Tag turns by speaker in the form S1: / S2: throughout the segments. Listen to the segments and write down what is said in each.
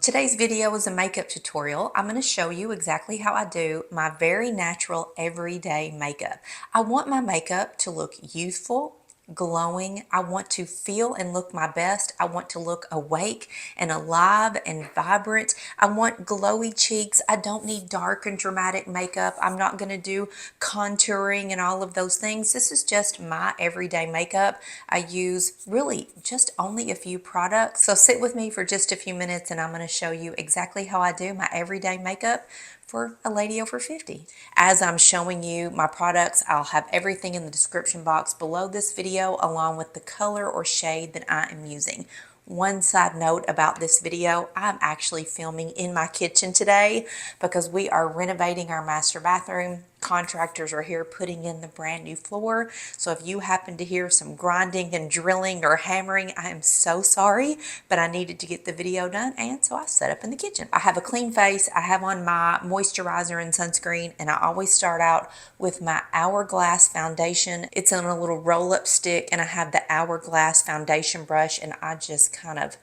S1: Today's video is a makeup tutorial. I'm going to show you exactly how I do my very natural everyday makeup. I want my makeup to look youthful, glowing. I want to feel and look my best. I want to look awake and alive and vibrant. I want glowy cheeks. I don't need dark and dramatic makeup. I'm not going to do contouring and all of those things. This is just my everyday makeup. I use really just only a few products. So sit with me for just a few minutes and I'm going to show you exactly how I do my everyday makeup for a lady over 50. As I'm showing you my products, I'll have everything in the description box below this video along with the color or shade that I am using. One side note about this video, I'm actually filming in my kitchen today because we are renovating our master bathroom. Contractors are here putting in the brand new floor. So if you happen to hear some grinding and drilling or hammering, I am so sorry, but I needed to get the video done and so I set up in the kitchen. I have a clean face. I have on my moisturizer and sunscreen, and I always start out with my Hourglass foundation. It's on a little roll-up stick and I have the Hourglass foundation brush and I just kind of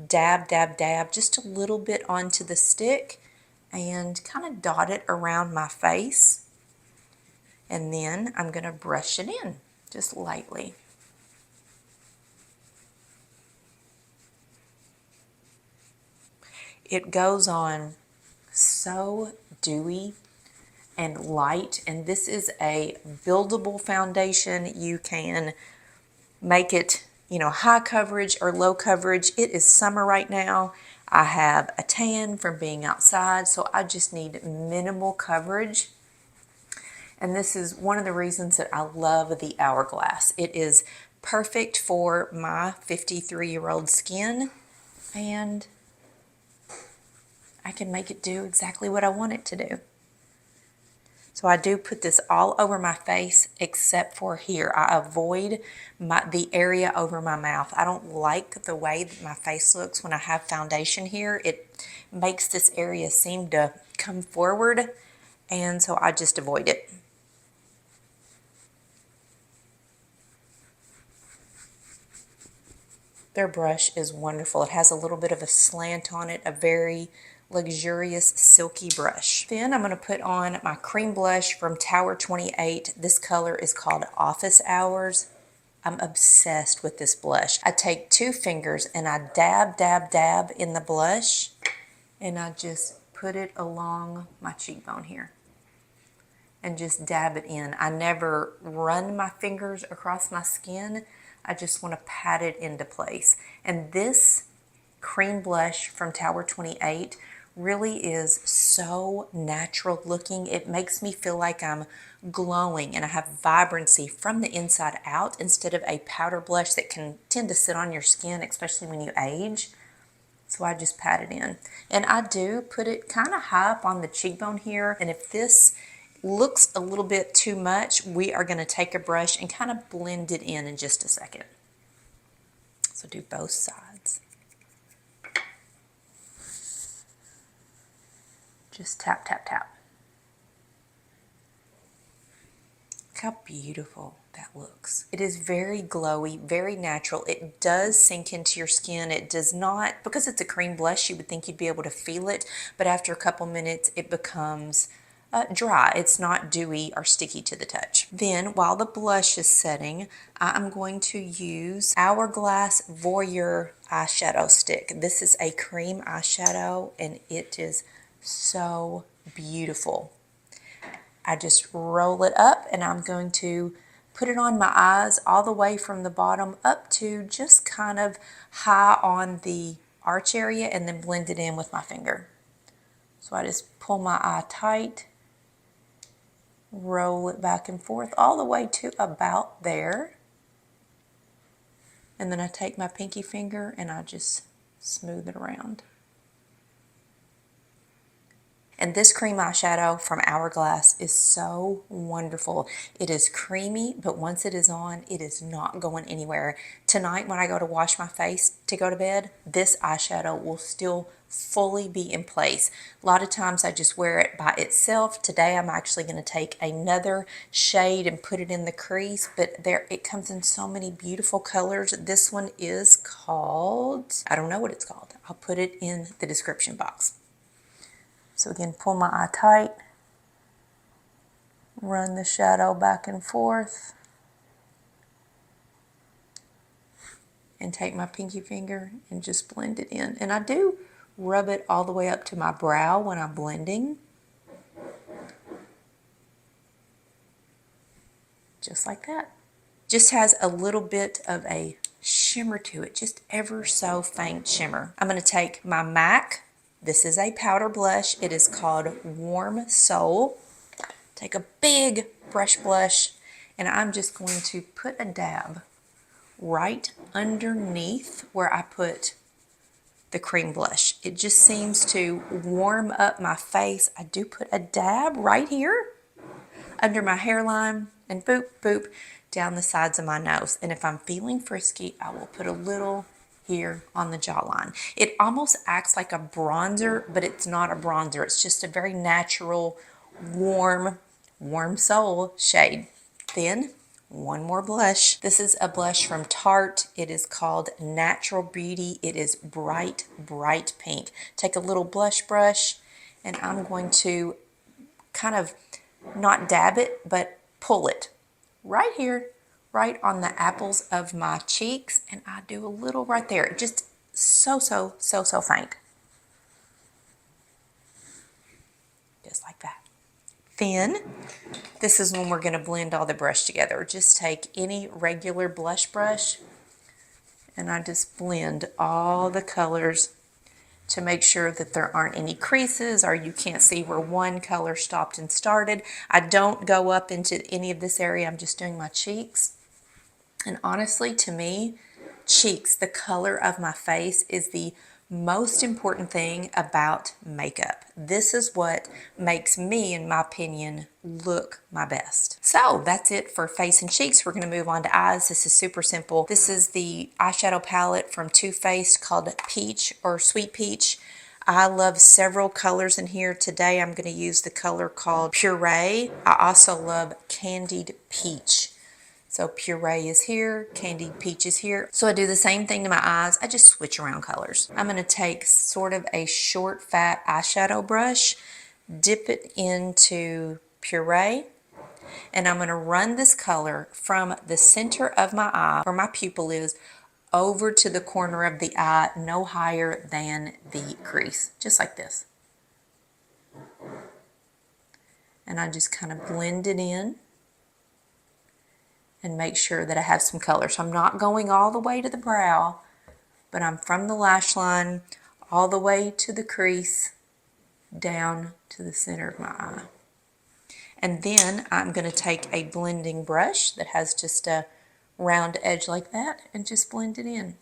S1: dab just a little bit onto the stick and kind of dot it around my face. And then I'm going to brush it in just lightly. It goes on so dewy and light, and this is a buildable foundation. You can make it, high coverage or low coverage. It is summer right now. I have a tan from being outside, so I just need minimal coverage. And this is one of the reasons that I love the Hourglass. It is perfect for my 53-year-old skin, and I can make it do exactly what I want it to do. So I do put this all over my face except for here. I avoid the area over my mouth. I don't like the way that my face looks when I have foundation here. It makes this area seem to come forward, and so I just avoid it. Their brush is wonderful. It has a little bit of a slant on it, a very luxurious silky brush. Then I'm going to put on my cream blush from Tower 28. This color is called Office Hours. I'm obsessed with this blush. I take 2 fingers and I dab in the blush, and I just put it along my cheekbone here and just dab it in. I never run my fingers across my skin. I just want to pat it into place. And this cream blush from Tower 28 really is so natural looking. It makes me feel like I'm glowing and I have vibrancy from the inside out instead of a powder blush that can tend to sit on your skin, especially when you age. So I just pat it in. And I do put it kind of high up on the cheekbone here. And if this looks a little bit too much, we are going to take a brush and kind of blend it in just a second. So do both sides. Just tap. Look how beautiful that looks. It is very glowy, very natural. It does sink into your skin. It does not, because it's a cream blush, you would think you'd be able to feel it, but after a couple minutes it becomes dry. It's not dewy or sticky to the touch. Then while the blush is setting, I'm going to use Hourglass Voyeur eyeshadow stick. This is a cream eyeshadow and it is so beautiful. I just roll it up and I'm going to put it on my eyes all the way from the bottom up to just kind of high on the arch area and then blend it in with my finger. So I just pull my eye tight, roll it back and forth all the way to about there. And then I take my pinky finger and I just smooth it around. And this cream eyeshadow from Hourglass is so wonderful. It is creamy, but once it is on, it is not going anywhere. Tonight when I go to wash my face to go to bed, this eyeshadow will still fully be in place. A lot of times I just wear it by itself. Today I'm actually going to take another shade and put it in the crease, but there it comes in so many beautiful colors. This one is called, I don't know what it's called. I'll put it in the description box. So again, pull my eye tight, run the shadow back and forth, and take my pinky finger and just blend it in. And I do rub it all the way up to my brow when I'm blending. Just like that. Just has a little bit of a shimmer to it, just ever so faint shimmer. I'm going to take my MAC. This is a powder blush. It is called Warm Soul. Take a big brush blush, and I'm just going to put a dab right underneath where I put the cream blush. It just seems to warm up my face. I do put a dab right here under my hairline and boop, boop, down the sides of my nose. And if I'm feeling frisky, I will put a little here on the jawline. It almost acts like a bronzer, but it's not a bronzer. It's just a very natural, warm soul shade. Then one more blush. This is a blush from Tarte. It is called Natural Beauty. It is bright, bright pink. Take a little blush brush, and I'm going to kind of not dab it, but pull it right here, right on the apples of my cheeks, and I do a little right there. Just so faint. Just like that. Then, this is when we're going to blend all the brush together. Just take any regular blush brush, and I just blend all the colors to make sure that there aren't any creases or you can't see where one color stopped and started. I don't go up into any of this area. I'm just doing my cheeks. And honestly, to me, cheeks, the color of my face, is the most important thing about makeup. This is what makes me, in my opinion, look my best. So that's it for face and cheeks. We're going to move on to eyes. This is super simple. This is the eyeshadow palette from Too Faced called Peach or Sweet Peach. I love several colors in here. Today I'm going to use the color called Puree. I also love Candied Peach. So Puree is here, Candied Peach is here. So I do the same thing to my eyes. I just switch around colors. I'm going to take sort of a short, fat eyeshadow brush, dip it into Puree, and I'm going to run this color from the center of my eye, where my pupil is, over to the corner of the eye, no higher than the crease, just like this. And I just kind of blend it in and make sure that I have some color. So I'm not going all the way to the brow, but I'm from the lash line all the way to the crease, down to the center of my eye. And then I'm going to take a blending brush that has just a round edge like that and just blend it in.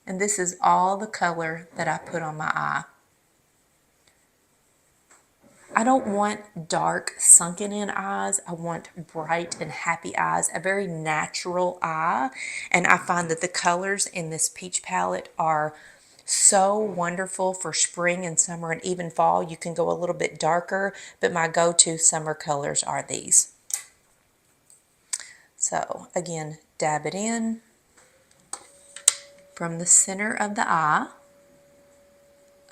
S1: And this is all the color that I put on my eye. I don't want dark, sunken in eyes. I want bright and happy eyes, a very natural eye. And I find that the colors in this peach palette are so wonderful for spring and summer and even fall. You can go a little bit darker, but my go-to summer colors are these. So again, dab it in from the center of the eye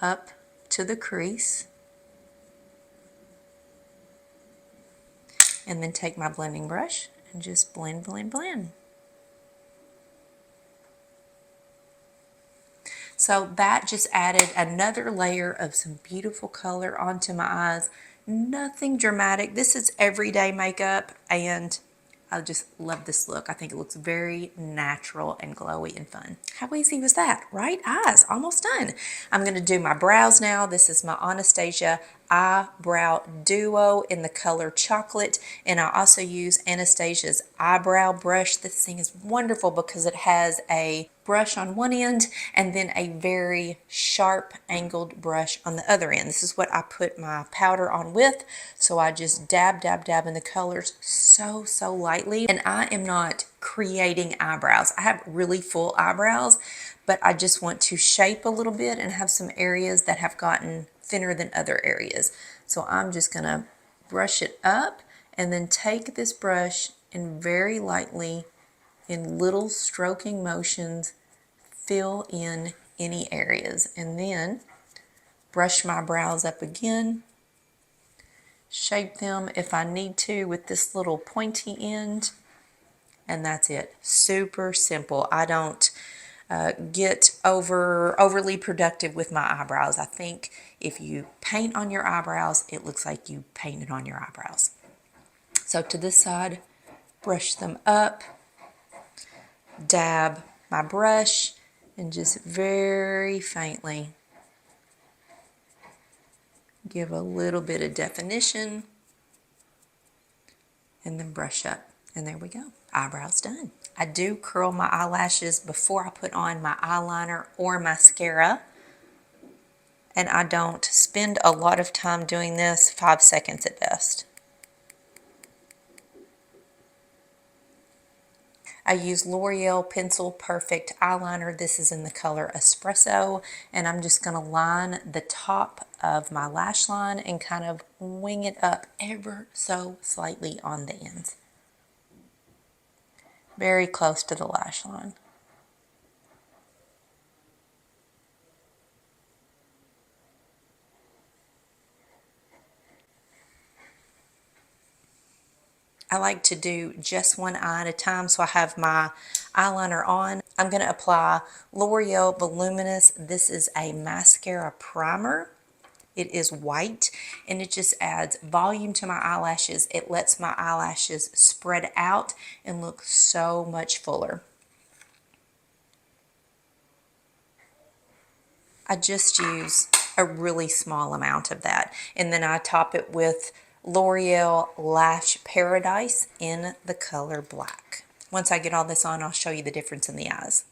S1: up to the crease. And then take my blending brush and just blend, blend, blend. So that just added another layer of some beautiful color onto my eyes. Nothing dramatic. This is everyday makeup, and I just love this look. I think it looks very natural and glowy and fun. How easy was that, right? Eyes, almost done. I'm going to do my brows now. This is my Anastasia Eyebrow Duo in the color chocolate, and I also use Anastasia's eyebrow brush. This thing is wonderful because it has a brush on one end and then a very sharp angled brush on the other end. This is what I put my powder on with, so I just dab in the colors so lightly. And I am not creating eyebrows. I have really full eyebrows, but I just want to shape a little bit and have some areas that have gotten thinner than other areas. So I'm just gonna brush it up and then take this brush and very lightly, in little stroking motions, fill in any areas, and then brush my brows up again, shape them if I need to with this little pointy end, and that's it. Super simple. I don't get overly productive with my eyebrows. I think if you paint on your eyebrows, it looks like you painted on your eyebrows. So to this side, brush them up, dab my brush, and just very faintly give a little bit of definition, and then brush up. And there we go. Eyebrows done. I do curl my eyelashes before I put on my eyeliner or mascara. And I don't spend a lot of time doing this, 5 seconds at best. I use L'Oreal Pencil Perfect Eyeliner. This is in the color Espresso, and I'm just going to line the top of my lash line and kind of wing it up ever so slightly on the ends. Very close to the lash line. I like to do just one eye at a time, so I have my eyeliner on. I'm going to apply L'Oreal Voluminous. This is a mascara primer. It is white, and it just adds volume to my eyelashes. It lets my eyelashes spread out and look so much fuller. I just use a really small amount of that, and then I top it with L'Oreal Lash Paradise in the color black. Once I get all this on, I'll show you the difference in the eyes.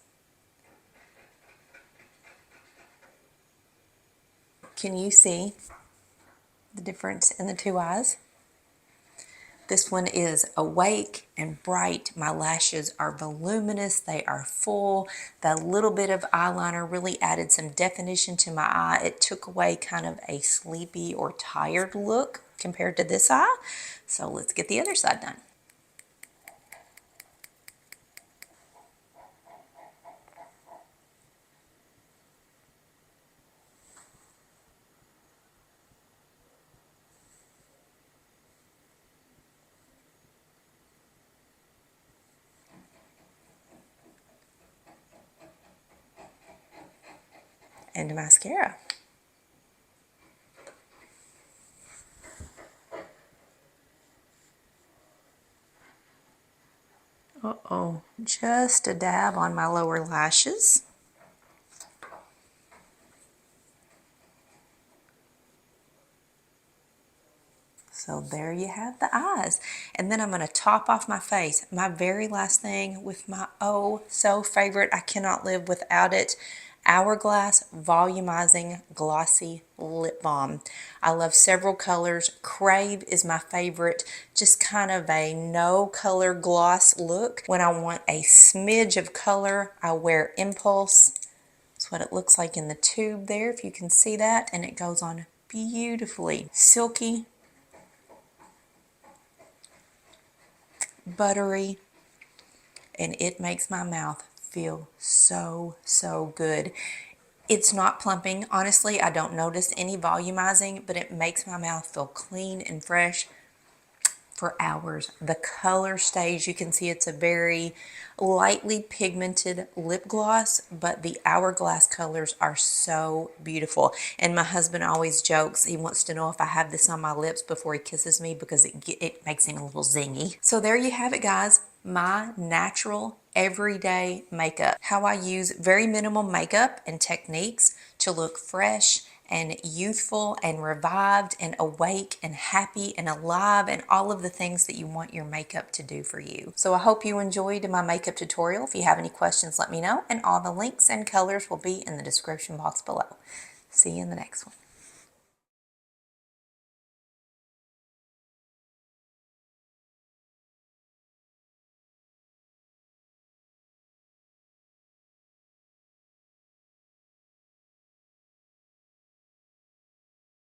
S1: Can you see the difference in the two eyes? This one is awake and bright. My lashes are voluminous. They are full. That little bit of eyeliner really added some definition to my eye. It took away kind of a sleepy or tired look compared to this eye. So let's get the other side done. And mascara. Uh-oh. Just a dab on my lower lashes. So there you have the eyes. And then I'm going to top off my face. My very last thing with my oh so favorite, I cannot live without it, Hourglass Volumizing Glossy Lip Balm. I love several colors. Crave is my favorite, just kind of a no color gloss look. When I want a smidge of color, I wear Impulse. That's what it looks like in the tube there, if you can see that, and it goes on beautifully. Silky, buttery, and it makes my mouth feel so good. It's not plumping. Honestly, I don't notice any volumizing, but it makes my mouth feel clean and fresh for hours. The color stays. You can see it's a very lightly pigmented lip gloss, but the Hourglass colors are so beautiful. And my husband always jokes, he wants to know if I have this on my lips before he kisses me because it makes him a little zingy. So there you have it, guys. My natural everyday makeup. How I use very minimal makeup and techniques to look fresh and youthful and revived and awake and happy and alive and all of the things that you want your makeup to do for you. So I hope you enjoyed my makeup tutorial. If you have any questions, let me know, and all the links and colors will be in the description box below. See you in the next one.